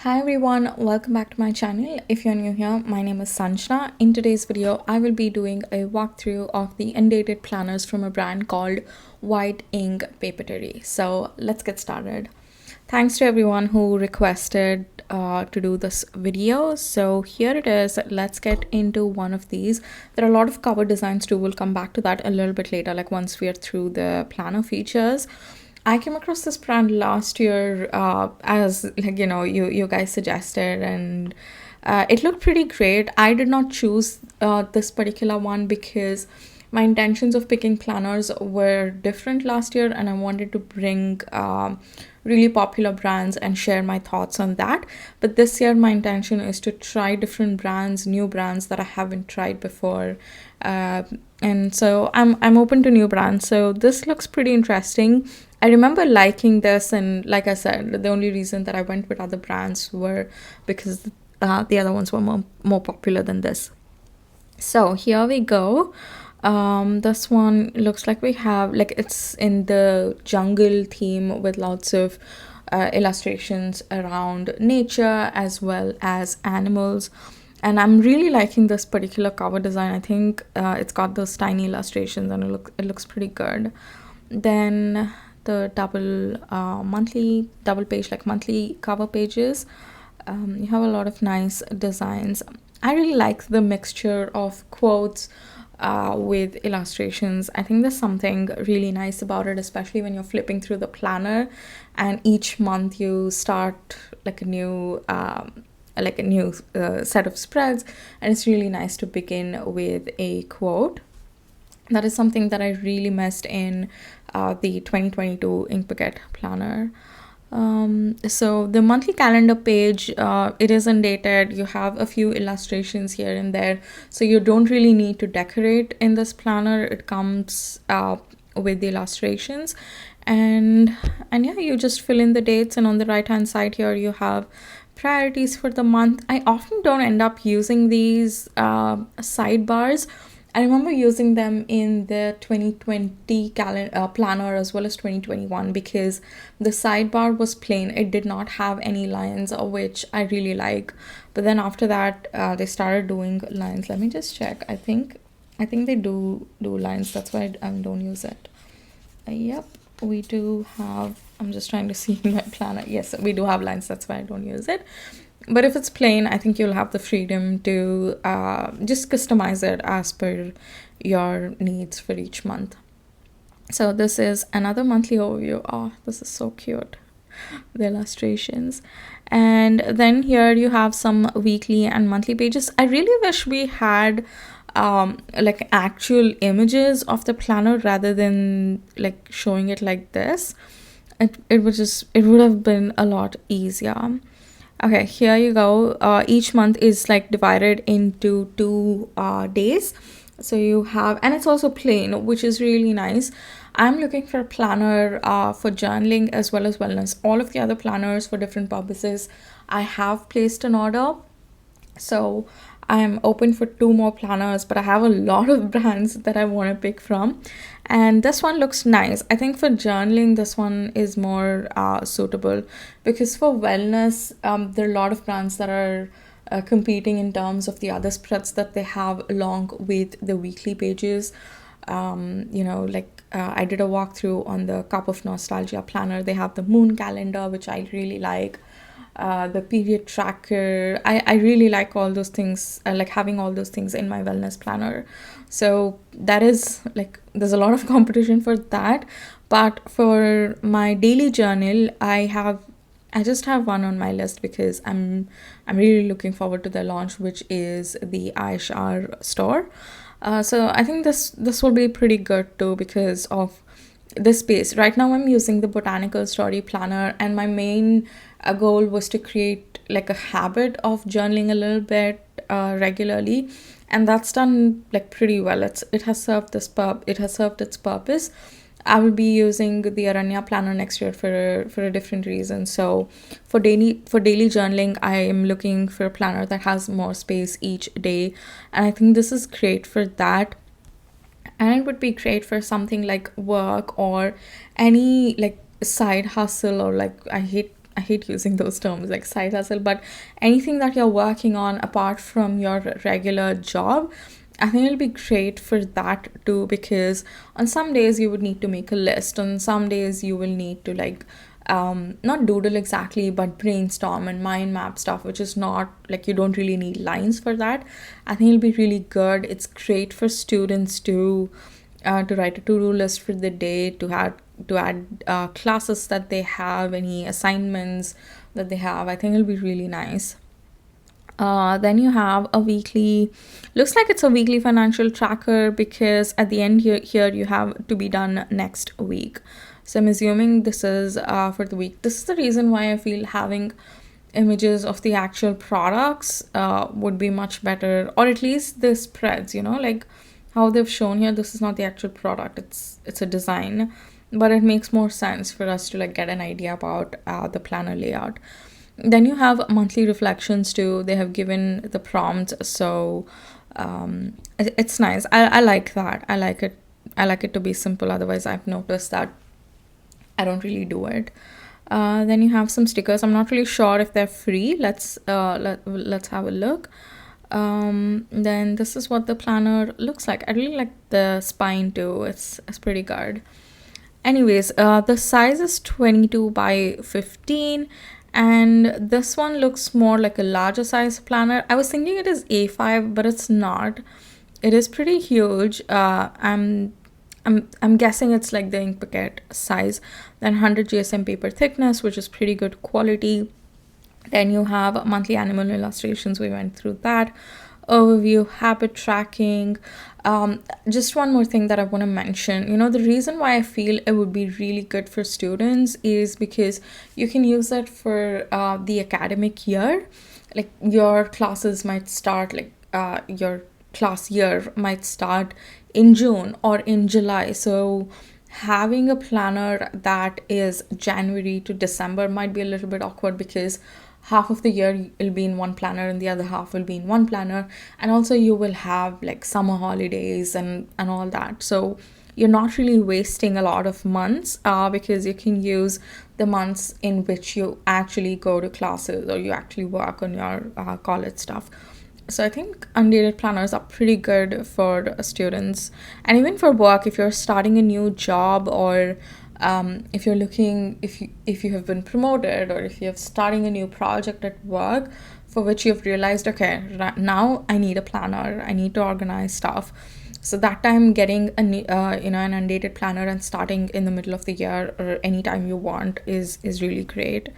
Hi everyone, welcome back to my channel. If you're new here, my name is Sanjana. In today's video, I will be doing a walkthrough of the undated planners from a brand called White Ink Papeterie. So let's get started. Thanks to everyone who requested to do this video. So here it is. Let's get into one of these. There are a lot of cover designs too. We'll come back to that a little bit later, like once we are through the planner features. I came across this brand last year as you guys suggested, and it looked pretty great. I did not choose this particular one because my intentions of picking planners were different last year, and I wanted to bring really popular brands and share my thoughts on that. But this year my intention is to try different brands, new brands that I haven't tried before. And so I'm open to new brands. So this looks pretty interesting. I remember liking this, and like I said, the only reason that I went with other brands were because the other ones were more popular than this. So here we go. This one looks like we have, like, it's in the jungle theme with lots of illustrations around nature as well as animals. And I'm really liking this particular cover design. I think it's got those tiny illustrations and it looks pretty good. Then the double page, like monthly cover pages. You have a lot of nice designs. I really like the mixture of quotes with illustrations. I think there's something really nice about it, especially when you're flipping through the planner and each month you start like a new set of spreads, and it's really nice to begin with a quote. That is something that I really missed in the 2022 Inkbaguette planner. So the monthly calendar page, it is undated. You have a few illustrations here and there, so you don't really need to decorate in this planner. It comes with the illustrations, and yeah, you just fill in the dates, and on the right hand side here you have priorities for the month. I often don't end up using these sidebars. I remember using them in the 2020 planner as well as 2021 because the sidebar was plain. It did not have any lines, which I really like. But then after that, they started doing lines. Let me just check. I think they do lines. That's why I don't use it. Yep, we do have. I'm just trying to see my planner. Yes, we do have lines. That's why I don't use it. But if it's plain, I think you'll have the freedom to just customize it as per your needs for each month. So this is another monthly overview. Oh, this is so cute, the illustrations. And then here you have some weekly and monthly pages. I really wish we had like actual images of the planner rather than like showing it like this. It would have been a lot easier. Okay, here you go. Each month is like divided into two days. So you have, and it's also plain, which is really nice. I'm looking for a planner for journaling as well as wellness. All of the other planners for different purposes, I have placed an order. So I'm open for two more planners, but I have a lot of brands that I want to pick from. And this one looks nice. I think for journaling, this one is more suitable because for wellness, there are a lot of brands that are competing in terms of the other spreads that they have along with the weekly pages. I did a walkthrough on the Cup of Nostalgia planner. They have the moon calendar, which I really like. The period tracker. I really like all those things, like having all those things in my wellness planner. So that is like, there's a lot of competition for that. But for my daily journal, I just have one on my list because I'm really looking forward to the launch, which is the iShar store. So I think this will be pretty good too because of this space. Right now I'm using the botanical story planner, and my main goal was to create like a habit of journaling a little bit regularly, and that's done like pretty well. It has served its purpose. I will be using the Aranya planner next year for a different reason. So for daily journaling, I am looking for a planner that has more space each day, and I think this is great for that. And it would be great for something like work or any like side hustle, or like I hate using those terms like side hustle, but anything that you're working on apart from your regular job, I think it'll be great for that too, because on some days you would need to make a list. On some days you will need to like not doodle exactly, but brainstorm and mind map stuff, which is not like you don't really need lines for that. I think it'll be really good. It's great for students to write a to-do list for the day, to add classes that they have, any assignments that they have. I think it'll be really nice. Then you have a weekly, looks like it's a weekly financial tracker, because at the end here you have to be done next week. So I'm assuming this is for the week. This is the reason why I feel having images of the actual products would be much better, or at least the spreads, like how they've shown here. This is not the actual product, it's a design, but it makes more sense for us to like get an idea about the planner layout. Then you have monthly reflections too. They have given the prompt, so it's nice. I like that. I like it. I like it to be simple. Otherwise, I've noticed that I don't really do it. Then you have some stickers. I'm not really sure if they're free. Let's have a look. Then this is what the planner looks like. I really like the spine too. It's pretty good. Anyways, the size is 22 by 15, and this one looks more like a larger size planner. I was thinking it is A5, but it's not. It is pretty huge. I'm guessing it's like the ink packet size. Then 100 GSM paper thickness, which is pretty good quality. Then you have monthly animal illustrations. We went through that. Overview, habit tracking. Just one more thing that I want to mention. The reason why I feel it would be really good for students is because you can use it for the academic year. Like your classes might start, like your class year might start in June or in July. So having a planner that is January to December might be a little bit awkward, because half of the year will be in one planner and the other half will be in one planner, and also you will have like summer holidays and all that. So you're not really wasting a lot of months, because you can use the months in which you actually go to classes or you actually work on your college stuff. So I think undated planners are pretty good for students, and even for work. If you're starting a new job, or if you have been promoted, or if you're starting a new project at work for which you've realized, okay, now I need a planner, I need to organize stuff. So that time getting an undated planner and starting in the middle of the year or anytime you want is really great.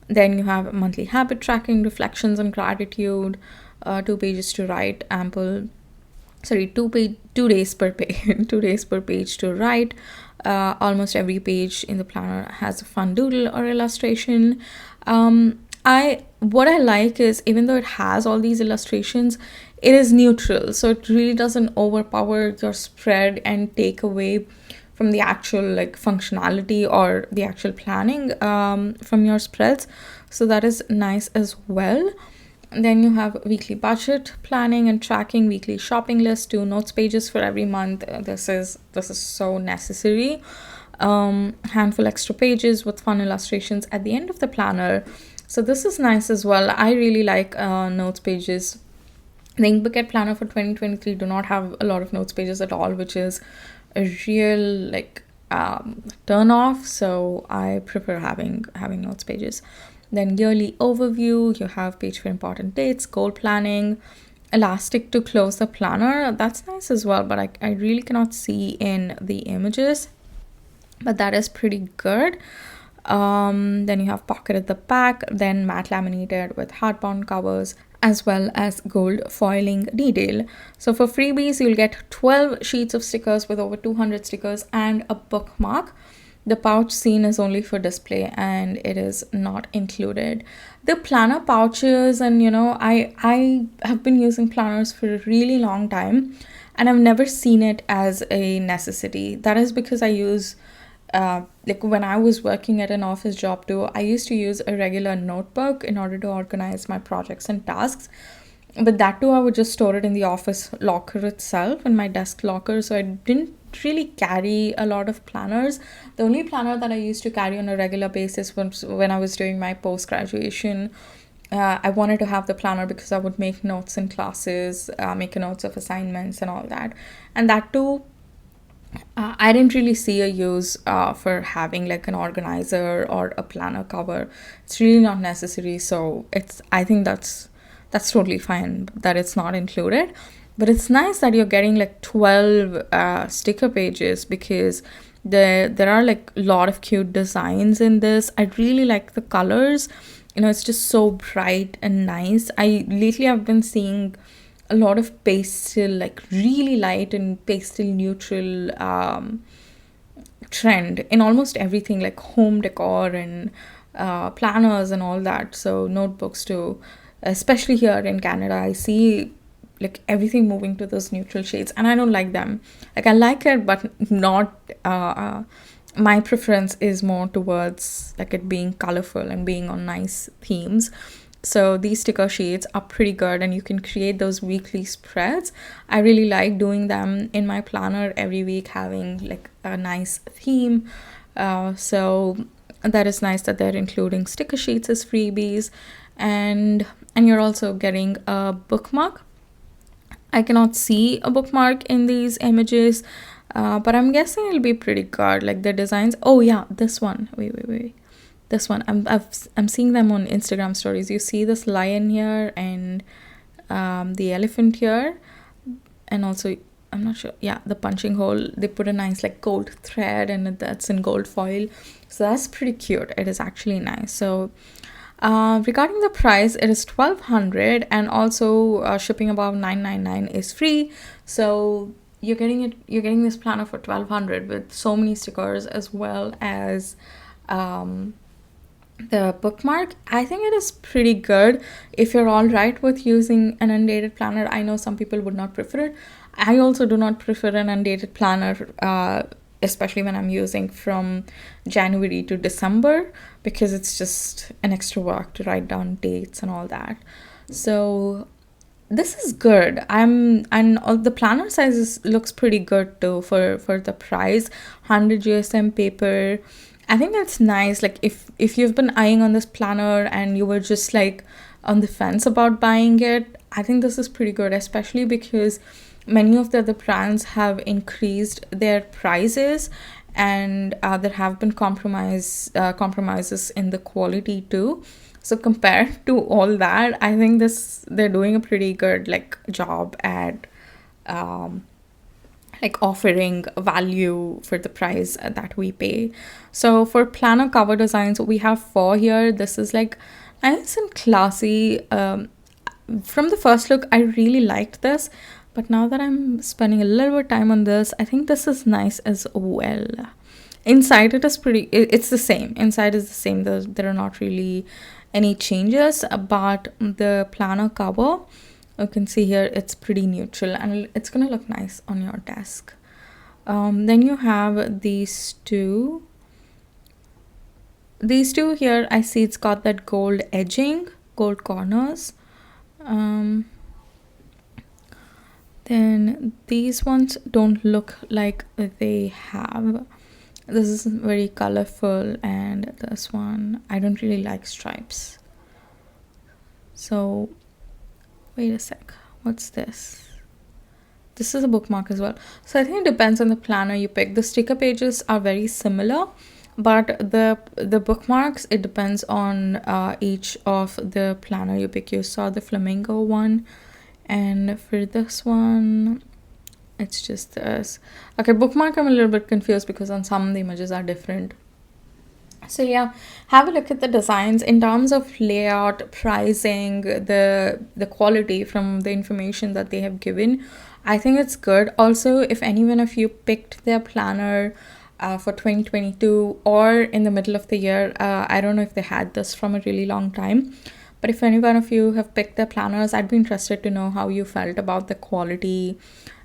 Then you have monthly habit tracking, reflections and gratitude, 2 pages to write, 2 days per page, 2 days per page to write. Almost every page in the planner has a fun doodle or illustration. What I like is, even though it has all these illustrations, it is neutral, so it really doesn't overpower your spread and take away from the actual like functionality or the actual planning from your spreads. So that is nice as well. And then you have weekly budget planning and tracking, weekly shopping list, 2 notes pages for every month. This is so necessary. Handful extra pages with fun illustrations at the end of the planner. So this is nice as well. I really like notes pages. The ink bucket planner for 2023 do not have a lot of notes pages at all, which is a real like turn off. So I prefer having notes pages. Then yearly overview, you have page for important dates, goal planning, elastic to close the planner. That's nice as well, but I really cannot see in the images, but that is pretty good. Then you have pocket at the back, then matte laminated with hardbound covers, as well as gold foiling detail. So for freebies, you'll get 12 sheets of stickers with over 200 stickers and a bookmark. The pouch scene is only for display and it is not included. The planner pouches, and I have been using planners for a really long time and I've never seen it as a necessity. That is because I use like when I was working at an office job too, I used to use a regular notebook in order to organize my projects and tasks. But that too, I would just store it in the office locker itself, in my desk locker. So I didn't really carry a lot of planners. The only planner that I used to carry on a regular basis was when I was doing my post graduation. I wanted to have the planner because I would make notes in classes, make notes of assignments and all that. And that too, I didn't really see a use for having like an organizer or a planner cover. It's really not necessary. So I think that's totally fine that it's not included. But it's nice that you're getting like 12 sticker pages, because there are like a lot of cute designs in this. I really like the colors. It's just so bright and nice. I've been seeing a lot of pastel, like really light and pastel neutral trend in almost everything, like home decor and planners and all that. So notebooks too, especially here in Canada, I see like everything moving to those neutral shades, and I don't like them. Like I like it, but not. My preference is more towards like it being colorful and being on nice themes. So these sticker sheets are pretty good, and you can create those weekly spreads. I really like doing them in my planner every week, having like a nice theme. So that is nice that they're including sticker sheets as freebies, and you're also getting a bookmark. I cannot see a bookmark in these images, but I'm guessing it'll be pretty good. Like the designs. Oh yeah, this one. Wait. This one, I'm seeing them on Instagram stories. You see this lion here and the elephant here, and also I'm not sure. Yeah, the punching hole. They put a nice like gold thread, and that's in gold foil. So that's pretty cute. It is actually nice. So regarding the price, it is 1,200, and also shipping above 999 is free. So you're getting this planner for 1,200 with so many stickers, as well as the bookmark. I think it is pretty good if you're all right with using an undated planner. I know some people would not prefer it. I also do not prefer an undated planner, especially when I'm using from January to December, because it's just an extra work to write down dates and all that. So this is good. And all the planner sizes looks pretty good too for the price. 100 GSM paper. I think that's nice. Like if you've been eyeing on this planner and you were just like on the fence about buying it, I think this is pretty good, especially because many of the other brands have increased their prices, and there have been compromises in the quality too. So compared to all that, I think they're doing a pretty good like job at like offering value for the price that we pay. So for planner cover designs, we have 4 here. This is like nice and classy. From the first look, I really liked this, but now that I'm spending a little bit of time on this, I think this is nice as well. Inside it is it's the same. Inside is the same. There are not really any changes, but the planner cover, you can see here, it's pretty neutral and it's gonna look nice on your desk. Then you have these two here. I see it's got that gold edging, gold corners. Then these ones don't look like they have. This is very colorful, and this one, I don't really like stripes. So wait a sec, what's this? This is a bookmark as well. So I think it depends on the planner you pick. The sticker pages are very similar, but the bookmarks, it depends on each of the planner you pick. You saw the flamingo one, and for this one, it's just this. Okay, bookmark, I'm a little bit confused because on some the images are different. So yeah, have a look at the designs in terms of layout, pricing, the quality from the information that they have given. I think it's good. Also, if any one of you picked their planner for 2022 or in the middle of the year, I don't know if they had this from a really long time, but if any one of you have picked their planners, I'd be interested to know how you felt about the quality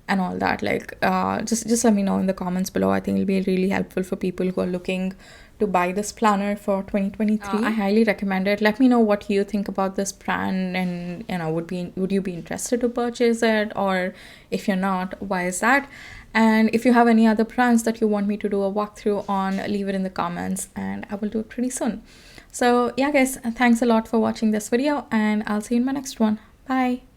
and all that. Like just let me know in the comments below. I think it'll be really helpful for people who are looking to buy this planner for 2023. I highly recommend it. Let me know what you think about this brand, and would you be interested to purchase it, or if you're not, why is that? And if you have any other brands that you want me to do a walkthrough on, leave it in the comments and I will do it pretty soon. So yeah guys, thanks a lot for watching this video, and I'll see you in my next one. Bye.